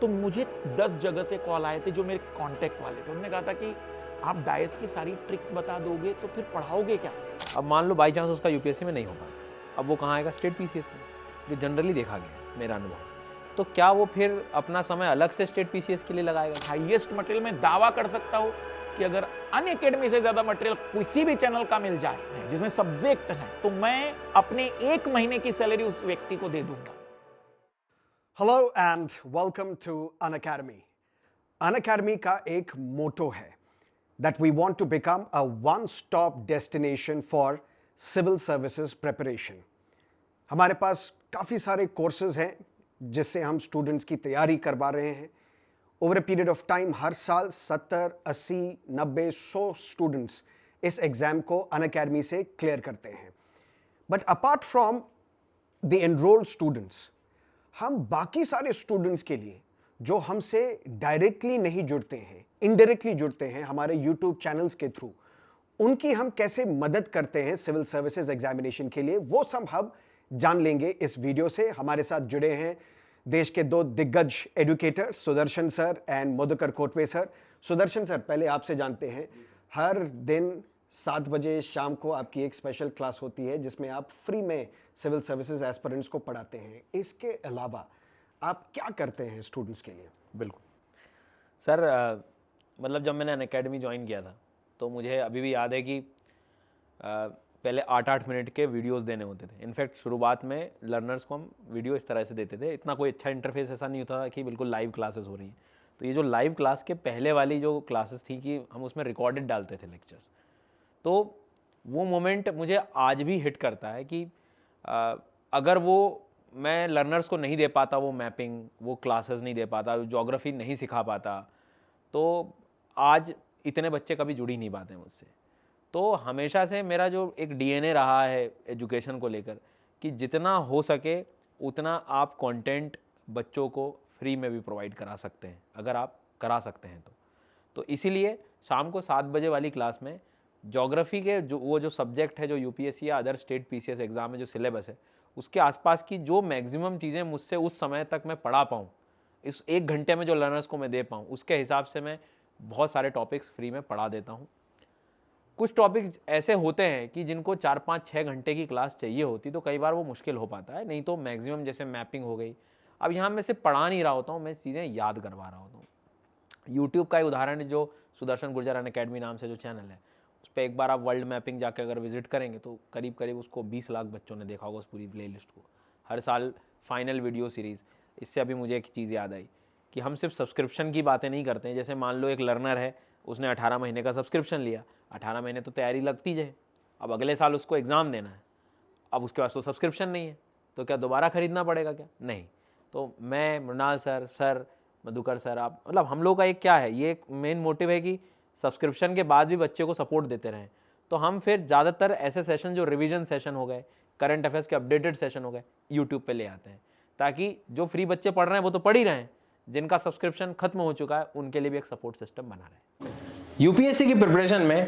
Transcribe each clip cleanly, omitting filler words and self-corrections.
तो मुझे 10 जगह से कॉल आए थे जो मेरे कांटेक्ट वाले थे। उन्होंने कहा था कि आप डायस की सारी ट्रिक्स बता दोगे तो फिर पढ़ाओगे क्या? अब मान लो बाई चांस उसका यूपीएससी में नहीं हो पाता, अब वो कहाँ आएगा? स्टेट पीसीएस में, जो जनरली देखा गया है मेरा अनुभव। तो क्या वो फिर अपना समय अलग से स्टेट पीसीएस के लिए लगाएगा? हाईएस्ट मटेरियल में दावा कर सकता हूं कि अगर अनअकैडमी से ज्यादा मटेरियल किसी भी चैनल का मिल जाए जिसमें सब्जेक्ट है, तो मैं अपने 1 महीने की सैलरी उस व्यक्ति को दे दूंगा। Hello and welcome to Unacademy. Unacademy का एक मोटो है that we want to become a one stop destination for civil services preparation. हमारे पास काफ़ी सारे कोर्सेज हैं जिससे हम स्टूडेंट्स की तैयारी करवा रहे हैं। Over a period of time हर साल 70, 80, 90, 100 स्टूडेंट्स इस एग्ज़ाम को अनअकैडमी से क्लियर करते हैं। But apart from the enrolled students, हम बाकी सारे स्टूडेंट्स के लिए जो हमसे डायरेक्टली नहीं जुड़ते हैं, इनडायरेक्टली जुड़ते हैं हमारे यूट्यूब चैनल्स के थ्रू, उनकी हम कैसे मदद करते हैं सिविल सर्विसेज एग्जामिनेशन के लिए, वो सब हम जान लेंगे इस वीडियो से। हमारे साथ जुड़े हैं देश के 2 दिग्गज educator Sudarshan sir and Madhukar Kotwe sir. Sudarshan sir, पहले आपसे जानते हैं, हर दिन 7 बजे शाम को आपकी एक स्पेशल क्लास होती है जिसमें आप फ्री में सिविल सर्विसेज एस्पिरेंट्स को पढ़ाते हैं। इसके अलावा आप क्या करते हैं स्टूडेंट्स के लिए? बिल्कुल सर, मतलब जब मैंने अनअकैडमी ज्वाइन किया था तो मुझे अभी भी याद है कि पहले 8-8 मिनट के वीडियोस देने होते थे। इनफैक्ट शुरुआत में लर्नर्स को हम वीडियो इस तरह से देते थे। इतना कोई अच्छा इंटरफेस ऐसा नहीं होता कि बिल्कुल लाइव क्लासेस हो रही हैं। तो ये जो लाइव क्लास के पहले वाली जो क्लासेस थी कि हम उसमें रिकॉर्डेड डालते थे लेक्चर्स, तो वो मोमेंट मुझे आज भी हिट करता है कि अगर वो मैं लर्नर्स को नहीं दे पाता, वो मैपिंग, वो क्लासेस नहीं दे पाता, ज्योग्राफी नहीं सिखा पाता, तो आज इतने बच्चे कभी जुड़ ही नहीं पाते मुझसे। तो हमेशा से मेरा जो एक डीएनए रहा है एजुकेशन को लेकर कि जितना हो सके उतना आप कंटेंट बच्चों को फ्री में भी प्रोवाइड करा सकते हैं, अगर आप करा सकते हैं तो इसीलिए शाम को 7 बजे वाली क्लास में ज्योग्राफी के जो सब्जेक्ट है, जो यूपीएससी या अदर स्टेट पीसीएस एग्जाम में जो सिलेबस है, उसके आसपास की जो मैक्सिमम चीज़ें मुझसे उस समय तक मैं पढ़ा पाऊँ, इस 1 घंटे में जो लर्नर्स को मैं दे पाऊँ, उसके हिसाब से मैं बहुत सारे टॉपिक्स फ्री में पढ़ा देता हूँ। कुछ टॉपिक्स ऐसे होते हैं कि जिनको 4-5-6 घंटे की क्लास चाहिए होती, तो कई बार वो मुश्किल हो पाता है, नहीं तो मैक्सिमम जैसे मैपिंग हो गई। अब यहाँ मैं सिर्फ पढ़ा नहीं रहा होता हूँ, मैं चीज़ें याद करवा रहा होता हूँ। यूट्यूब का एक उदाहरण है, जो सुदर्शन गुर्जर अनअकैडमी नाम से जो चैनल है, उस पर एक बार आप वर्ल्ड मैपिंग जाकर अगर विजिट करेंगे तो करीब करीब उसको 20 लाख बच्चों ने देखा होगा, उस पूरी प्ले लिस्ट को। हर साल फाइनल वीडियो सीरीज़। इससे अभी मुझे एक चीज़ याद आई कि हम सिर्फ सब्सक्रिप्शन की बातें नहीं करते हैं। जैसे मान लो एक लर्नर है, उसने 18 महीने का सब्सक्रिप्शन लिया, 18 महीने तो तैयारी लगती जाए, अब अगले साल उसको एग्ज़ाम देना है, अब उसके पास तो सब्सक्रिप्शन नहीं है, तो क्या दोबारा ख़रीदना पड़ेगा क्या? नहीं। तो मैं, मृणाल सर, मधुकर सर, आप, मतलब हम लोग का एक क्या है, ये एक मेन मोटिव है कि सब्सक्रिप्शन के बाद भी बच्चे को सपोर्ट देते रहें। तो हम फिर ज़्यादातर ऐसे सेशन जो रिवीजन सेशन हो गए, करंट अफेयर्स के अपडेटेड सेशन हो गए, यूट्यूब पे ले आते हैं, ताकि जो फ्री बच्चे पढ़ रहे हैं वो तो पढ़ ही रहे हैं, जिनका सब्सक्रिप्शन खत्म हो चुका है उनके लिए भी एक सपोर्ट सिस्टम बना रहे। यूपीएससी की प्रिपरेशन में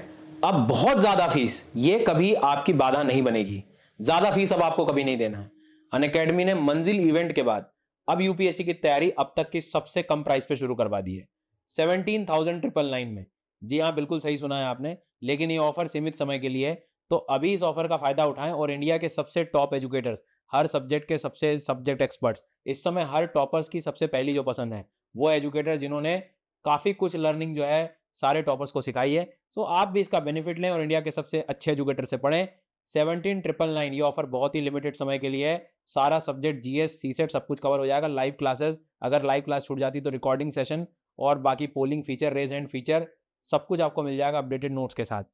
अब बहुत ज़्यादा फीस, ये कभी आपकी बाधा नहीं बनेगी। ज़्यादा फीस अब आपको कभी नहीं देना है। अनअकैडमी ने मंजिल इवेंट के बाद अब यूपीएससी की तैयारी अब तक की सबसे कम प्राइस पे शुरू करवा दी है, 17,999 में। जी हाँ, बिल्कुल सही सुना है आपने, लेकिन ये ऑफर सीमित समय के लिए है, तो अभी इस ऑफर का फायदा उठाएं और इंडिया के सबसे टॉप एजुकेटर्स, हर सब्जेक्ट के सबसे सब्जेक्ट एक्सपर्ट्स, इस समय हर टॉपर्स की सबसे पहली जो पसंद है वो एजुकेटर जिन्होंने काफ़ी कुछ लर्निंग जो है सारे टॉपर्स को सिखाई है। सो आप भी इसका बेनिफिट लें और इंडिया के सबसे अच्छे एजुकेटर से पढ़ें। 17,999 ये ऑफर बहुत ही लिमिटेड समय के लिए है। सारा सब्जेक्ट जीएस, सीसेट सब कुछ कवर हो जाएगा। लाइव क्लासेस, अगर लाइव क्लास छूट जाती तो रिकॉर्डिंग सेशन और बाकी polling feature, raise hand feature, सब कुछ आपको मिल जाएगा अपडेटेड नोट्स के साथ।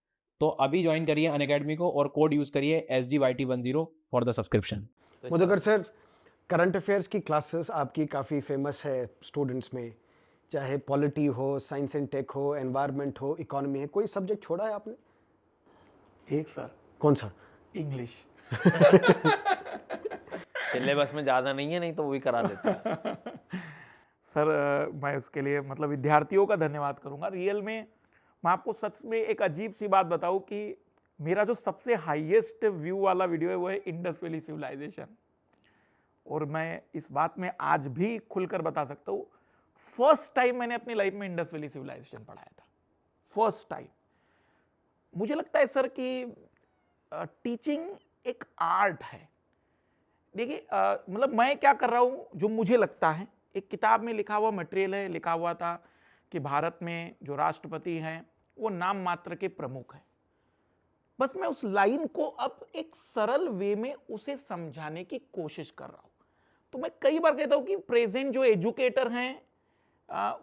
तो अभी ज्वाइन करिए अनअकैडमी को और कोड यूज करिए SGYT10 for the subscription. Madhukar sir, current affairs की क्लासेस आपकी काफ़ी फेमस है स्टूडेंट्स में, चाहे पॉलिटी हो, साइंस एंड टेक हो, एनवायरनमेंट हो, इकोनॉमी है, कोई सब्जेक्ट छोड़ा है आपने? एक सर। कौन सा? इंग्लिश। सिलेबस में ज़्यादा नहीं है, नहीं तो वो भी करा देता है। सर, मैं उसके लिए मतलब विद्यार्थियों का धन्यवाद करूंगा। रियल में मैं आपको सच में एक अजीब सी बात बताऊं कि मेरा जो सबसे हाईएस्ट व्यू वाला वीडियो है वो है इंडस वैली सिविलाइजेशन, और मैं इस बात में आज भी खुलकर बता सकता हूँ फर्स्ट टाइम मैंने अपनी लाइफ में इंडस वैली सिविलाइजेशन पढ़ाया था, फर्स्ट टाइम। मुझे लगता है सर कि टीचिंग एक आर्ट है। देखिए मतलब मैं क्या कर रहा हूं, जो मुझे लगता है, एक किताब में लिखा हुआ मटेरियल है, लिखा हुआ था कि भारत में जो राष्ट्रपति हैं वो नाम मात्र के प्रमुख हैं। बस मैं उस लाइन को अब एक सरल वे में उसे समझाने की कोशिश कर रहा हूं। तो मैं कई बार कहता हूं कि प्रेजेंट जो एजुकेटर हैं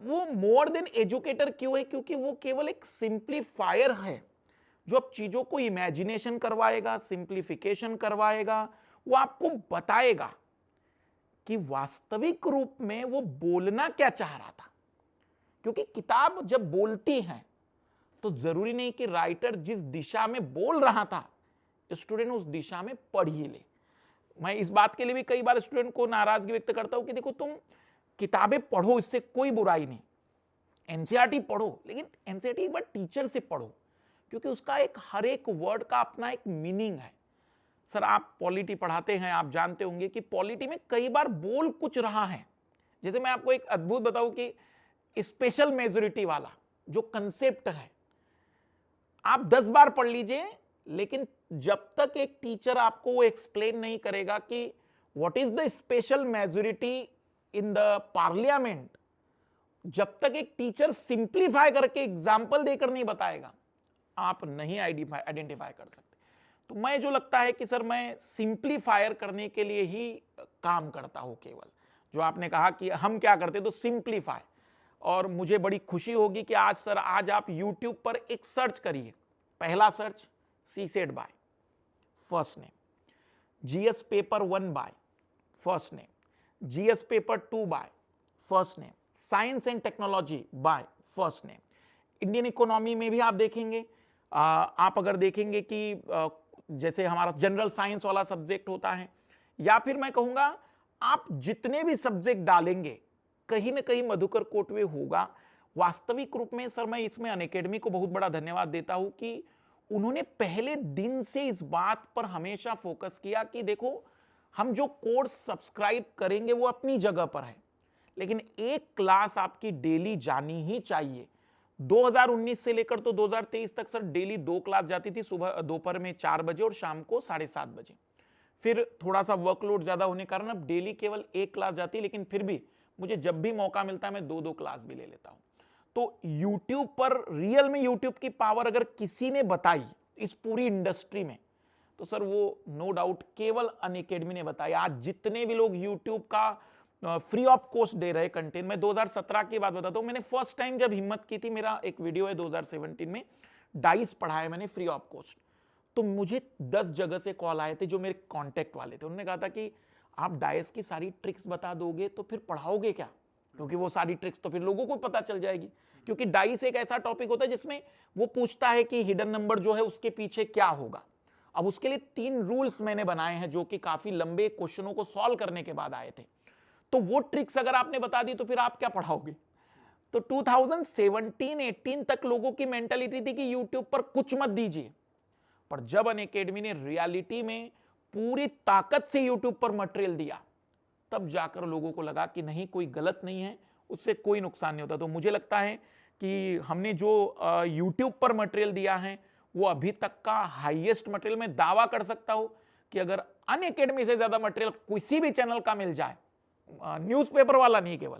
वो मोर देन एजुकेटर क्यों है, क्योंकि वो केवल एक सिंप्लीफायर है जो अब चीजों को इमेजिनेशन करवाएगा, सिंप्लीफिकेशन करवाएगा, वो आपको बताएगा कि वास्तविक रूप में वो बोलना क्या चाह रहा था। क्योंकि किताब जब बोलती है तो जरूरी नहीं कि राइटर जिस दिशा में बोल रहा था स्टूडेंट उस दिशा में पढ़ ही ले। मैं इस बात के लिए भी कई बार स्टूडेंट को नाराजगी व्यक्त करता हूं कि देखो तुम किताबें पढ़ो, इससे कोई बुराई नहीं, एनसीईआरटी पढ़ो, लेकिन एनसीईआरटी एक बार टीचर से पढ़ो, क्योंकि उसका एक हर एक वर्ड का अपना एक मीनिंग है। सर आप पॉलिटी पढ़ाते हैं, आप जानते होंगे कि पॉलिटी में कई बार बोल कुछ रहा है। जैसे मैं आपको एक अद्भुत बताऊं कि स्पेशल मेजोरिटी वाला जो कंसेप्ट है, आप 10 बार पढ़ लीजिए, लेकिन जब तक एक टीचर आपको वो एक्सप्लेन नहीं करेगा कि what is the special majority in the parliament, जब तक एक टीचर सिंप्लीफाई करके एग्जाम्पल देकर नहीं बताएगा, आप नहीं आइडेंटिफाई कर सकते। तो मैं जो लगता है कि सर मैं सिंप्लीफायर करने के लिए ही काम करता हूं केवल। जो आपने कहा कि हम क्या करते तो सिंप्लीफाई, और मुझे बड़ी खुशी होगी कि आज सर आज आप YouTube पर एक सर्च करिए, पहला search CSET by first name, GS paper 1 by first name, GS paper 2 by first name, science and technology by first name. Indian economy में भी आप देखेंगे, आप अगर देखेंगे कि जैसे हमारा जनरल साइंस वाला सब्जेक्ट होता है, या फिर मैं कहूंगा आप जितने भी सब्जेक्ट डालेंगे कहीं ना कहीं मधुकर कोटवे होगा। वास्तविक रूप में सर मैं इसमें अनअकैडमी को बहुत बड़ा धन्यवाद देता हूं कि उन्होंने पहले दिन से इस बात पर हमेशा फोकस किया कि देखो हम जो कोर्स सब्सक्राइब करेंगे वो अपनी जगह पर है, लेकिन एक क्लास आपकी डेली जानी ही चाहिए। 2019 से लेकर तो 2023 तक सर डेली 2 क्लास जाती थी, सुबह दोपहर में 4 बजे और शाम को 7:30 बजे। फिर थोड़ा सा वर्कलोड ज्यादा होने के कारण अब डेली केवल 1 क्लास जाती है, लेकिन फिर भी मुझे जब भी मौका मिलता है मैं 2-2 क्लास भी ले लेता हूं। तो YouTube पर रियल में YouTube की पावर अगर किसी ने बताई इस पूरी इंडस्ट्री में, तो सर वो नो डाउट केवल अनअकैडमी ने बताया। आज जितने भी लोग YouTube का फ्री ऑफ कॉस्ट दे रहे कंटेंट, मैं 2017 की बात बताता हूं, मैंने फर्स्ट टाइम जब हिम्मत की थी, मेरा एक वीडियो है 2017 में, डाइस पढ़ाया मैंने फ्री ऑफ कॉस्ट, तो मुझे 10 जगह से कॉल आए थे जो मेरे कॉन्टेक्ट वाले थे। उन्होंने कहा था कि आप डाइस की सारी ट्रिक्स बता दोगे तो फिर पढ़ाओगे क्या, क्योंकि वो सारी ट्रिक्स तो फिर लोगों को पता चल जाएगी। क्योंकि डाइस एक ऐसा टॉपिक होता है जिसमें वो पूछता है कि हिडन नंबर जो है उसके पीछे क्या होगा। अब उसके लिए 3 रूल्स मैंने बनाए हैं जो कि काफी लंबे क्वेश्चनों को सॉल्व करने के बाद आए थे। तो वो ट्रिक्स अगर आपने बता दी तो फिर आप क्या पढ़ाओगे। तो 2017-18 तक लोगों की मेंटालिटी थी कि यूट्यूब पर कुछ मत दीजिए, पर जब अनअकैडमी ने रियलिटी में पूरी ताकत से यूट्यूब पर मटेरियल दिया, तब जाकर लोगों को लगा कि नहीं, कोई गलत नहीं है, उससे कोई नुकसान नहीं होता। तो मुझे लगता है कि हमने जो यूट्यूब पर मटेरियल दिया है वो अभी तक का हाईएस्ट मटेरियल, मैं दावा कर सकता हूं कि अगर अनअकैडमी से ज्यादा मटेरियल किसी भी चैनल का मिल जाए, न्यूज़पेपर वाला नहीं केवल,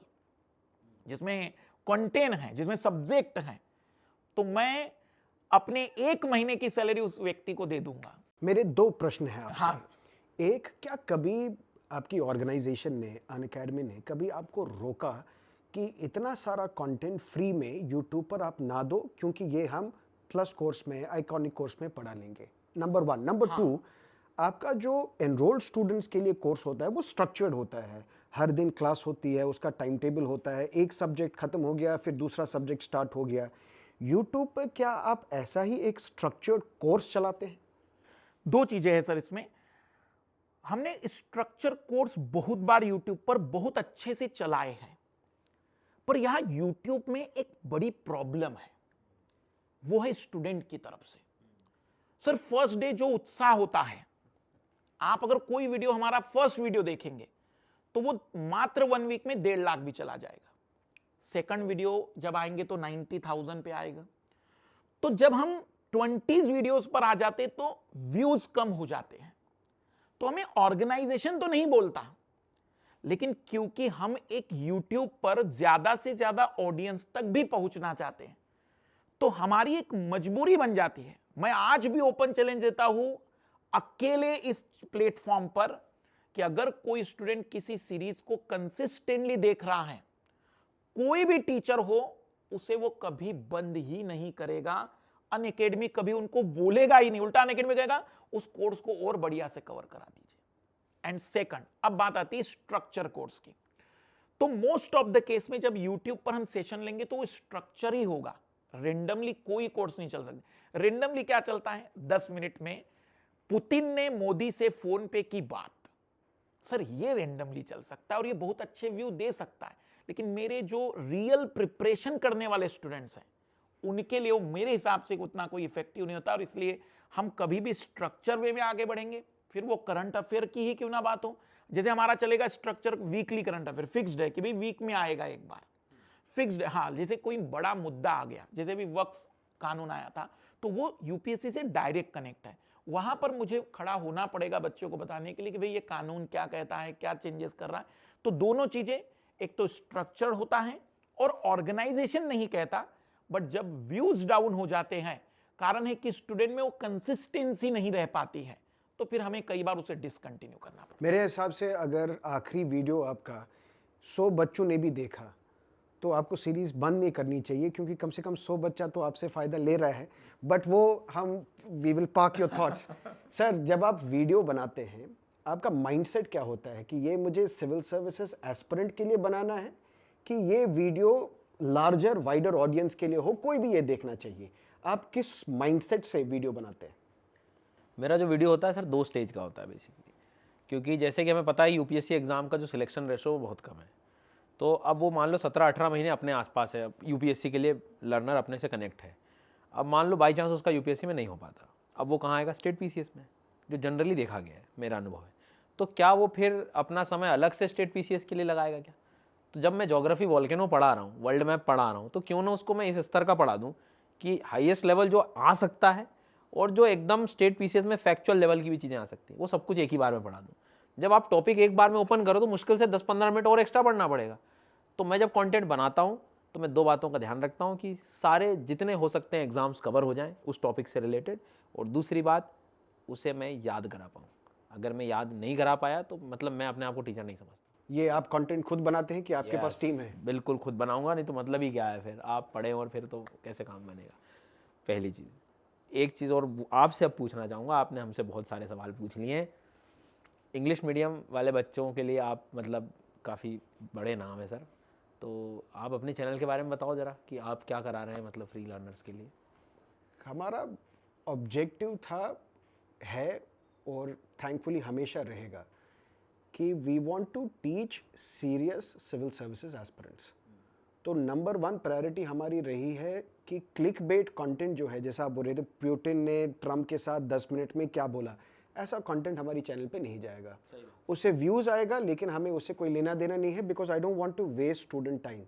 जिसमें कंटेंट है, जिसमें सब्जेक्ट है, तो मैं अपने 1 महीने की सैलरी उस व्यक्ति को दे दूंगा। मेरे 2 प्रश्न हैं आपसे। हाँ। एक, क्या कभी आपकी ऑर्गेनाइजेशन ने, अनअकैडमी ने कभी आपको रोका कि इतना सारा कंटेंट फ्री में यूट्यूब पर आप ना दो, क्योंकि ये हम प्लस कोर्स में, आइकॉनिक कोर्स में पढ़ा लेंगे? नंबर 1। नंबर 2, आपका जो एनरोल्ड स्टूडेंट्स के लिए कोर्स होता है वो स्ट्रक्चर्ड होता है, हर दिन क्लास होती है, उसका टाइम टेबल होता है, एक सब्जेक्ट खत्म हो गया फिर दूसरा सब्जेक्ट स्टार्ट हो गया। यूट्यूब पर क्या आप ऐसा ही एक स्ट्रक्चर्ड कोर्स चलाते हैं? 2 चीजें हैं सर इसमें। हमने स्ट्रक्चर कोर्स बहुत बार यूट्यूब पर बहुत अच्छे से चलाए हैं, पर यहां यूट्यूब में एक बड़ी प्रॉब्लम है, वो है स्टूडेंट की तरफ से। सर फर्स्ट डे जो उत्साह होता है, आप अगर कोई वीडियो, हमारा फर्स्ट वीडियो देखेंगे तो वो मात्र 1 वीक में 1.5 लाख भी चला जाएगा। सेकंड वीडियो जब आएंगे तो 90,000 पे आएगा। तो जब हम 20 वीडियोस पर आ जाते तो व्यूज कम हो जाते हैं। तो हमें ऑर्गेनाइजेशन तो नहीं बोलता, लेकिन क्योंकि हम एक YouTube पर ज्यादा से ज्यादा ऑडियंस तक भी पहुंचना चाहते हैं, तो हमारी एक मजबूरी बन जाती है। मैं आज भी ओपन चैलेंज देता हूं अकेले इस प्लेटफॉर्म पर कि अगर कोई स्टूडेंट किसी सीरीज को कंसिस्टेंटली देख रहा है, कोई भी टीचर हो, उसे वो कभी बंद ही नहीं करेगा। अनअकैडमी कभी उनको बोलेगा ही नहीं, उल्टा अनअकैडमी कहेगा उस कोर्स को और बढ़िया से कवर करा दीजिए। एंड सेकंड, अब बात आती है स्ट्रक्चर कोर्स की। तो मोस्ट ऑफ द केस में जब YouTube पर हम सेशन लेंगे तो वो स्ट्रक्चर ही होगा, रेंडमली कोई कोर्स नहीं चल सकता। रेंडमली क्या चलता है, 10 मिनट में पुतिन ने मोदी से फोन पे की बात, सर ये रेंडमली चल सकता है और ये बहुत अच्छे व्यू दे सकता है। लेकिन मेरे जो रियल प्रिपरेशन करने वाले स्टूडेंट्स हैं, उनके लिए वो मेरे हिसाब से उतना कोई इफेक्टिव नहीं होता। और इसलिए हम कभी भी स्ट्रक्चर वे में आगे बढ़ेंगे, फिर वो करंट अफेयर की ही क्यों ना बात हो। जैसे हमारा चलेगा structure weekly current affair, fixed है कि भाई वीक में आएगा एक बार, फिक्स्ड है। हाँ, जैसे कोई बड़ा मुद्दा आ गया, जैसे भी वक्फ कानून आया था, तो वो यूपीएससी से डायरेक्ट कनेक्ट है। वहां पर मुझे खड़ा होना पड़ेगा बच्चों को बताने के लिए कि भाई ये कानून क्या कहता है, क्या चेंजेस कर रहा है। तो दोनों चीजें, एक तो स्ट्रक्चर होता है और ऑर्गेनाइजेशन नहीं कहता, बट जब व्यूज डाउन हो जाते हैं, कारण है कि स्टूडेंट में वो कंसिस्टेंसी नहीं रह पाती है, तो फिर हमें कई बार उसे डिसकंटिन्यू करना पड़ता है। मेरे हिसाब से अगर आखिरी वीडियो आपका 100 बच्चों ने भी देखा तो आपको सीरीज़ बंद नहीं करनी चाहिए, क्योंकि कम से कम 100 बच्चा तो आपसे फ़ायदा ले रहा है। बट वो we will park your thoughts. Sir, जब आप वीडियो बनाते हैं, आपका माइंडसेट क्या होता है कि ये मुझे सिविल सर्विसेज एस्पिरेंट के लिए बनाना है कि ये वीडियो लार्जर वाइडर ऑडियंस के लिए हो, कोई भी ये देखना चाहिए? आप किस माइंडसेट से वीडियो बनाते हैं? मेरा जो वीडियो होता है सर 2 स्टेज का होता है बेसिकली, क्योंकि जैसे कि हमें पता है यूपीएससी एग्ज़ाम का जो सिलेक्शन रेशो वो बहुत कम है। तो अब वो मान लो 17-18 महीने अपने आसपास है, यूपीएससी के लिए लर्नर अपने से कनेक्ट है। अब मान लो बाई चांस उसका यूपीएससी में नहीं हो पाता, अब वो कहाँ आएगा, स्टेट पीसीएस में, जो जनरली देखा गया है, मेरा अनुभव है। तो क्या वो फिर अपना समय अलग से स्टेट पीसीएस के लिए लगाएगा क्या? तो जब मैं ज्योग्राफी वॉल्केनो पढ़ा रहा हूँ, वर्ल्ड मैप पढ़ा रहा हूँ, तो क्यों ना उसको मैं इस स्तर का पढ़ा दूँ कि हाईएस्ट लेवल जो आ सकता है और जो एकदम स्टेट पीसीएस में फैक्चुअल लेवल की भी चीज़ें आ सकती हैं, वो सब कुछ एक ही बार में पढ़ा दूँ। जब आप टॉपिक एक बार में ओपन करो तो मुश्किल से 10-15 मिनट और एक्स्ट्रा पढ़ना पड़ेगा। तो मैं जब कंटेंट बनाता हूँ तो मैं 2 बातों का ध्यान रखता हूँ कि सारे जितने हो सकते हैं एग्जाम्स कवर हो जाएं उस टॉपिक से रिलेटेड, और दूसरी बात, उसे मैं याद करा पाऊँ। अगर मैं याद नहीं करा पाया तो मतलब मैं अपने आप को टीचर नहीं समझता। ये आप कंटेंट खुद बनाते हैं कि आपके पास टीम है? बिल्कुल खुद बनाऊंगा, नहीं तो मतलब ही क्या है, फिर आप पढ़ें और फिर तो कैसे काम बनेगा। पहली चीज़। एक चीज़ और आपसे अब पूछना चाहूँगा, आपने हमसे बहुत सारे सवाल पूछ लिए हैं। इंग्लिश मीडियम वाले बच्चों के लिए आप मतलब काफ़ी बड़े नाम है सर, तो आप अपने चैनल के बारे में बताओ ज़रा कि आप क्या करा रहे हैं मतलब फ्री लर्नर्स के लिए। हमारा ऑब्जेक्टिव था, है और थैंकफुली हमेशा रहेगा कि we want to teach serious civil services aspirants. तो नंबर 1 प्रायोरिटी हमारी रही है कि क्लिक बेट कंटेंट जो है, जैसा आप बोल रहे थे पुतिन ने ट्रम्प के साथ 10 मिनट में क्या बोला, ऐसा कंटेंट हमारी चैनल पे नहीं जाएगा। उससे व्यूज़ आएगा लेकिन हमें उससे कोई लेना देना नहीं है, because I don't want to waste student time.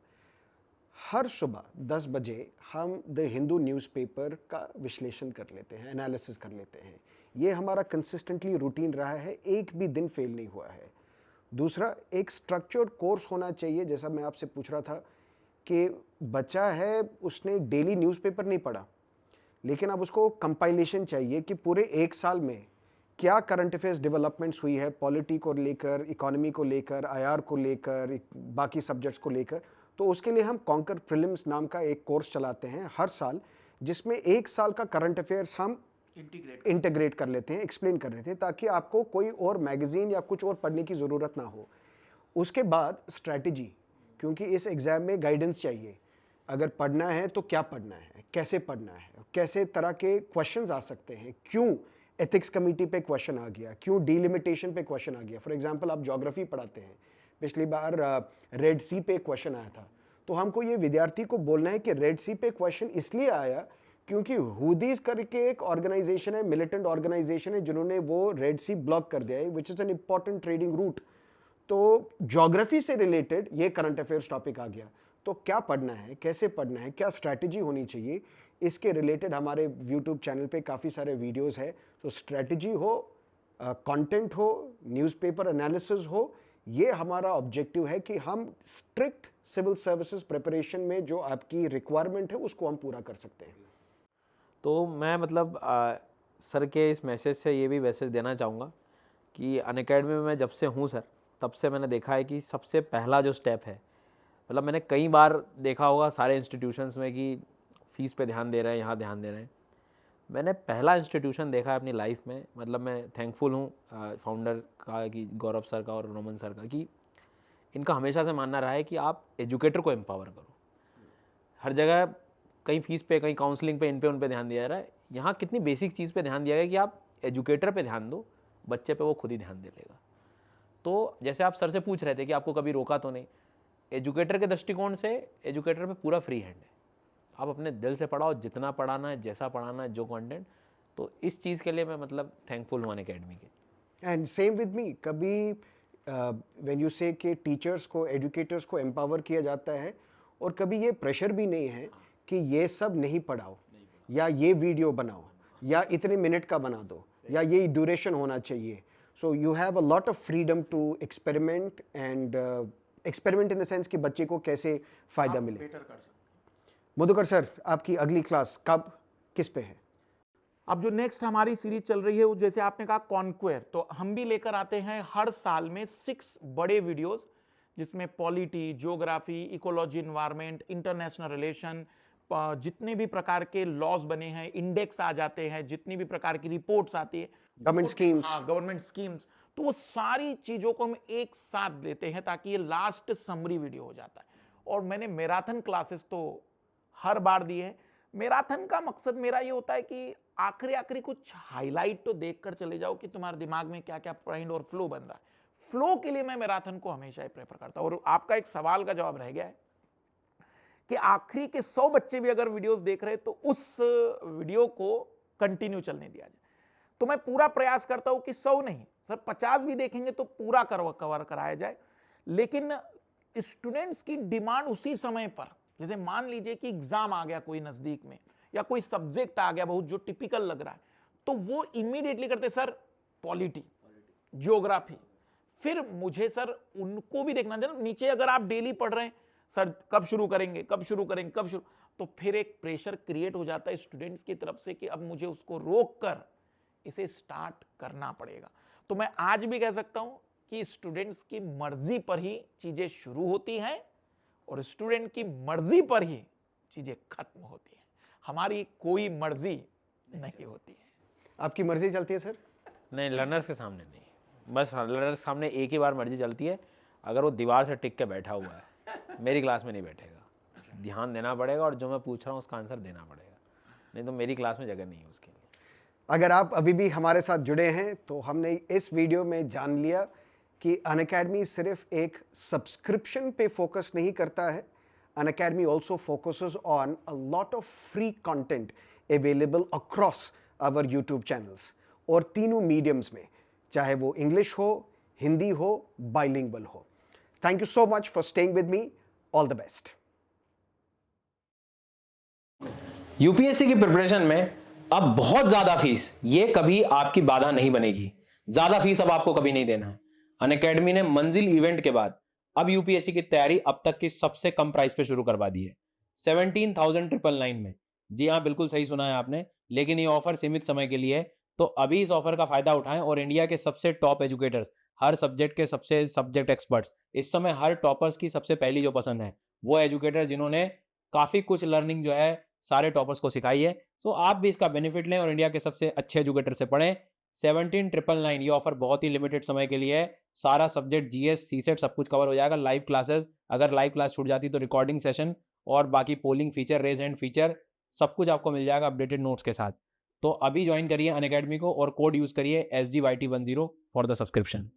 हर सुबह 10 बजे हम द हिंदू न्यूज़पेपर का विश्लेषण कर लेते हैं, एनालिसिस कर लेते हैं। ये हमारा कंसिस्टेंटली रूटीन रहा है, एक भी दिन फेल नहीं हुआ है। दूसरा, एक स्ट्रक्चर्ड कोर्स होना चाहिए। जैसा मैं आपसे पूछ रहा था कि बच्चा है, उसने डेली न्यूज़पेपर नहीं पढ़ा, लेकिन अब उसको कंपाइलेशन चाहिए कि पूरे 1 साल में क्या करंट अफेयर्स डेवलपमेंट्स हुई है, पॉलिटी को लेकर, इकोनॉमी को लेकर, आईआर को लेकर, बाकी सब्जेक्ट्स को लेकर। तो उसके लिए हम कॉन्कर प्रीलिम्स नाम का एक कोर्स चलाते हैं हर साल, जिसमें 1 साल का करंट अफेयर्स हम इंटीग्रेट कर लेते हैं, एक्सप्लेन कर लेते हैं, ताकि आपको कोई और मैगजीन या कुछ और पढ़ने की ज़रूरत ना हो। उसके बाद स्ट्रैटेजी, क्योंकि इस एग्ज़ाम में गाइडेंस चाहिए। अगर पढ़ना है तो क्या पढ़ना है, कैसे पढ़ना है, कैसे तरह के क्वेश्चंस आ सकते हैं, क्यों एथिक्स कमेटी पे क्वेश्चन आ गया, क्यों डिलिमिटेशन पे क्वेश्चन आ गया। फॉर एग्जांपल आप ज्योग्राफी पढ़ाते हैं, पिछली बार रेड सी पे क्वेश्चन आया था, तो हमको ये विद्यार्थी को बोलना है कि रेड सी पे क्वेश्चन इसलिए आया क्योंकि हुदीज करके एक ऑर्गेनाइजेशन है, मिलिटेंट ऑर्गेनाइजेशन है, जिन्होंने वो रेड सी ब्लॉक कर दिया है, which is an important trading route. तो ज्योग्राफी से रिलेटेड ये करंट अफेयर्स टॉपिक आ गया। तो क्या पढ़ना है, कैसे पढ़ना है, क्या स्ट्रैटेजी होनी चाहिए, इसके रिलेटेड हमारे यूट्यूब चैनल पे काफ़ी सारे वीडियोस है। तो स्ट्रैटेजी हो, कंटेंट हो, न्यूज़पेपर एनालिसिस हो, ये हमारा ऑब्जेक्टिव है कि हम स्ट्रिक्ट सिविल सर्विसेज प्रिपरेशन में जो आपकी रिक्वायरमेंट है उसको हम पूरा कर सकते हैं। तो मैं मतलब सर के इस मैसेज से ये भी मैसेज देना चाहूँगा कि अनअकैडमी में मैं जब से हूँ सर, तब से मैंने देखा है कि सबसे पहला जो स्टेप है, मतलब मैंने कई बार देखा होगा सारे इंस्टीट्यूशंस में कि फ़ीस पे ध्यान दे रहे हैं, यहाँ ध्यान दे रहे हैं। मैंने पहला इंस्टीट्यूशन देखा है अपनी लाइफ में, मतलब मैं थैंकफुल हूँ फाउंडर का, कि गौरव सर का और रोमन सर का, कि इनका हमेशा से मानना रहा है कि आप एजुकेटर को एम्पावर करो। हर जगह कहीं फीस पे, कहीं काउंसलिंग पे, इन पे उन पे ध्यान दिया जा रहा है। यहाँ कितनी बेसिक चीज़ पे ध्यान दिया गया कि आप एजुकेटर पे ध्यान दो, बच्चे पे वो खुद ही ध्यान दे लेगा। तो जैसे आप सर से पूछ रहे थे कि आपको कभी रोका तो नहीं, एजुकेटर के दृष्टिकोण से एजुकेटर पे पूरा फ्री हैंड है। आप अपने दिल से पढ़ाओ, जितना पढ़ाना है, जैसा पढ़ाना है, जो कंटेंट। तो इस चीज़ के लिए मैं मतलब थैंकफुल हूँ अनअकैडमी के। एंड सेम विद मी, कभी व्हेन यू से कि टीचर्स को, एजुकेटर्स को एम्पावर किया जाता है, और कभी ये प्रेशर भी नहीं है कि ये सब नहीं पढ़ाओ, या ये वीडियो बनाओ, या इतने मिनट का बना दो, या ये ड्यूरेशन होना चाहिए। So you have a lot of freedom to experiment, and experiment in the sense कि बच्चे को कैसे फ़ायदा मिले। बेटर कर सकते। मधुकर सर, आपकी अगली क्लास कब, किस पे है? अब जो नेक्स्ट हमारी सीरीज चल रही है वो, जैसे आपने कहा, कॉन्क्वेर, तो हम भी लेकर आते हैं हर साल में 6 बड़े वीडियोस, जिसमें polity, geography, ecology, environment, international relation, जितने भी प्रकार के लॉज बने हैं, इंडेक्स आ जाते हैं, जितनी भी प्रकार की रिपोर्ट्स आती है, गवर्नमेंट स्कीम्स। हाँ, गवर्नमेंट स्कीम्स, तो वो सारी चीजों को हम एक साथ लेते हैं ताकि ये लास्ट समरी वीडियो हो जाता है। और मैंने मैराथन क्लासेस तो हर बार दिए हैं। मैराथन का मकसद मेरा ये होता है कि आखिरी कुछ हाईलाइट तो देखकर चले जाओ कि तुम्हारे दिमाग में क्या क्या पॉइंट और फ्लो बन रहा है। फ्लो के लिए मैं मैराथन को हमेशा ही प्रेफर करता हूं। और आपका एक सवाल का जवाब रह गया है कि आखिरी के 100 बच्चे भी अगर वीडियोस देख रहे हैं तो उस वीडियो को कंटिन्यू चलने दिया जाए। तो मैं पूरा प्रयास करता हूं कि 100 नहीं सर, 50 भी देखेंगे तो पूरा कवर कराया जाए। लेकिन स्टूडेंट्स की डिमांड उसी समय पर, जैसे मान लीजिए कि एग्जाम आ गया कोई नजदीक में, या कोई सब्जेक्ट आ गया बहुत जो टिपिकल लग रहा है, तो वो इमीडिएटली करते सर पॉलिटी, ज्योग्राफी। फिर मुझे सर उनको भी देखना चाहिए। नीचे अगर आप डेली पढ़ रहे हैं, सर कब शुरू करेंगे, कब शुरू करेंगे, कब शुरू, तो फिर एक प्रेशर क्रिएट हो जाता है स्टूडेंट्स की तरफ से कि अब मुझे उसको रोक कर इसे स्टार्ट करना पड़ेगा। तो मैं आज भी कह सकता हूं कि स्टूडेंट्स की मर्जी पर ही चीजें शुरू होती हैं और स्टूडेंट की मर्जी पर ही चीजें खत्म होती हैं। हमारी कोई मर्जी नहीं होती है। आपकी मर्जी चलती है सर? नहीं, लर्नर्स के सामने नहीं, बस लर्नर्स के सामने एक ही बार मर्जी चलती है, अगर वो दीवार से टिक के बैठा हुआ है। मेरी क्लास में नहीं बैठेगा, ध्यान देना पड़ेगा और जो मैं पूछ रहा हूँ उसका आंसर देना पड़ेगा, नहीं तो मेरी क्लास में जगह नहीं है उसके लिए। अगर आप अभी भी हमारे साथ जुड़े हैं तो हमने इस वीडियो में जान लिया कि अनअकैडमी सिर्फ एक सब्सक्रिप्शन पे फोकस नहीं करता है। Unacademy also focuses on a lot of free content available across our YouTube channels, और तीनों मीडियम्स में, चाहे वो इंग्लिश हो, हिंदी हो, बाइलिंगुअल हो। Thank you so much for staying with me. All the best. UPSC की प्रिपरेशन में अब बहुत ज्यादा फीस, ये कभी आपकी बाधा नहीं बनेगी। ज्यादा फीस अब आपको कभी नहीं देना है। अनअकैडमी ने मंजिल इवेंट के बाद अब यूपीएससी की तैयारी अब तक की सबसे कम प्राइस पे शुरू करवा दी है, 17,999 में। जी हाँ, बिल्कुल सही सुना है आपने, लेकिन ये ऑफर सीमित समय के लिए है। तो अभी इस ऑफर का फायदा उठाएं और इंडिया के सबसे टॉप एजुकेटर्स, हर सब्जेक्ट के सबसे सब्जेक्ट एक्सपर्ट्स, इस समय हर टॉपर्स की सबसे पहली जो पसंद है वो एजुकेटर जिन्होंने काफी कुछ लर्निंग जो है सारे टॉपर्स को सिखाई है। सो आप भी इसका बेनिफिट लें और इंडिया के सबसे अच्छे एजुकेटर से पढ़ें। 17,999 ये ऑफर बहुत ही लिमिटेड समय के लिए है। सारा सब्जेक्ट, जीएस, सीसेट सब कुछ कवर हो जाएगा। लाइव क्लासेस, अगर लाइव क्लास छूट जाती तो रिकॉर्डिंग सेशन और बाकी polling feature, raise hand feature, सब कुछ आपको मिल जाएगा अपडेटेड नोट्स के साथ। तो अभी ज्वाइन करिए अनअकैडमी को और कोड यूज करिए SGYT10 फॉर द सब्सक्रिप्शन।